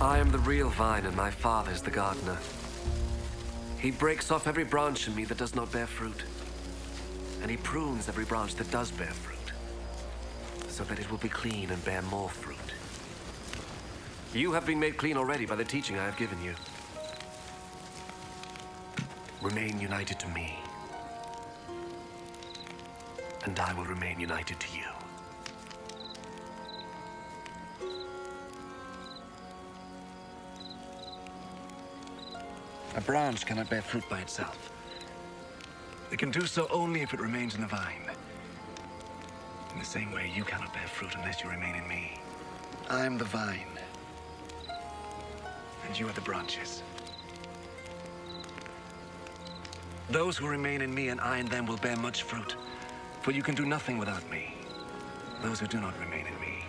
I am the real vine, and my father is the gardener. He breaks off every branch in me that does not bear fruit, and he prunes every branch that does bear fruit, so that it will be clean and bear more fruit. You have been made clean already by the teaching I have given you. Remain united to me, and I will remain united to you. A branch cannot bear fruit by itself. It can do so only if it remains in the vine. In the same way, you cannot bear fruit unless you remain in me. I am the vine, and you are the branches. Those who remain in me and I in them will bear much fruit, for you can do nothing without me. Those who do not remain in me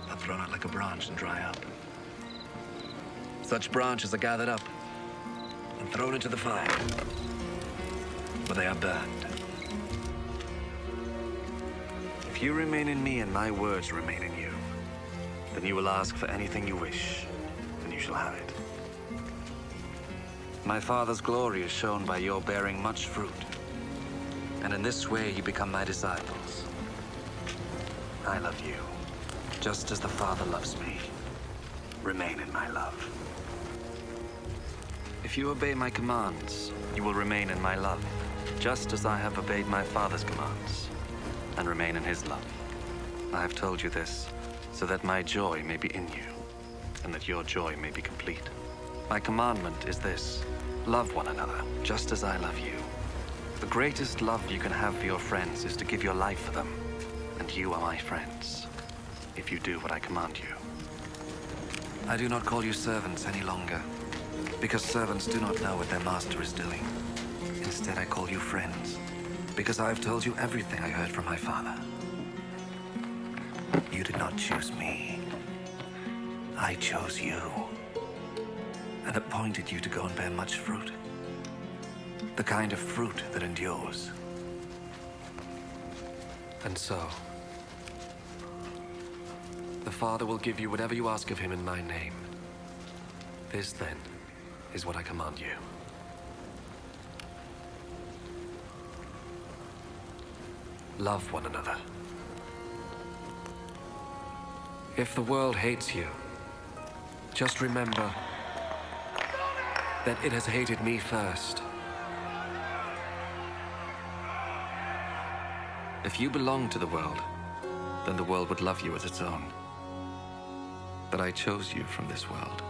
are thrown out like a branch and dry up. Such branches are gathered up and thrown into the fire, where they are burned. If you remain in me and my words remain in you, then you will ask for anything you wish, and you shall have it. My Father's glory is shown by your bearing much fruit, and in this way you become my disciples. I love you, just as the Father loves me. Remain in my love. If you obey my commands, you will remain in my love, just as I have obeyed my Father's commands, and remain in his love. I have told you this, so that my joy may be in you, and that your joy may be complete. My commandment is this: love one another, just as I love you. The greatest love you can have for your friends is to give your life for them, and you are my friends, if you do what I command you. I do not call you servants any longer, because servants do not know what their master is doing. Instead, I call you friends, because I have told you everything I heard from my Father. You did not choose me. I chose you, and appointed you to go and bear much fruit. The kind of fruit that endures. And so, the Father will give you whatever you ask of him in my name. This, then, is what I command you. Love one another. If the world hates you, just remember that it has hated me first. If you belong to the world, then the world would love you as its own. But I chose you from this world,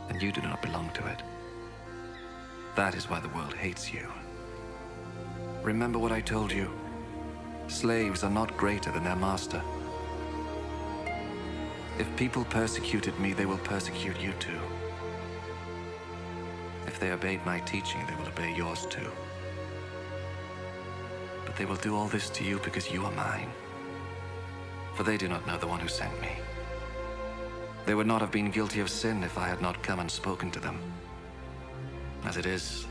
and you do not belong to it. That is why the world hates you. Remember what I told you. Slaves are not greater than their master. If people persecuted me, they will persecute you too. If they obeyed my teaching, they will obey yours too. But they will do all this to you because you are mine. For they do not know the one who sent me. They would not have been guilty of sin if I had not come and spoken to them. As it is,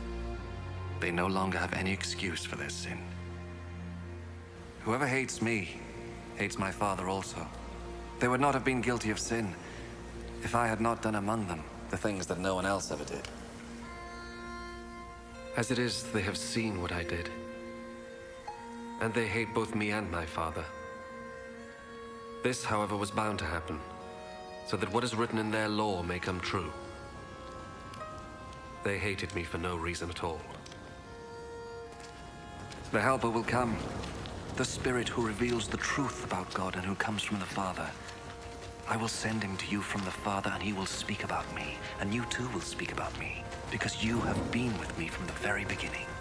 they no longer have any excuse for their sin. Whoever hates me, hates my Father also. They would not have been guilty of sin if I had not done among them the things that no one else ever did. As it is, they have seen what I did, and they hate both me and my Father. This, however, was bound to happen, so that what is written in their law may come true. They hated me for no reason at all. The Helper will come, the Spirit who reveals the truth about God and who comes from the Father. I will send him to you from the Father, and he will speak about me, and you too will speak about me, because you have been with me from the very beginning.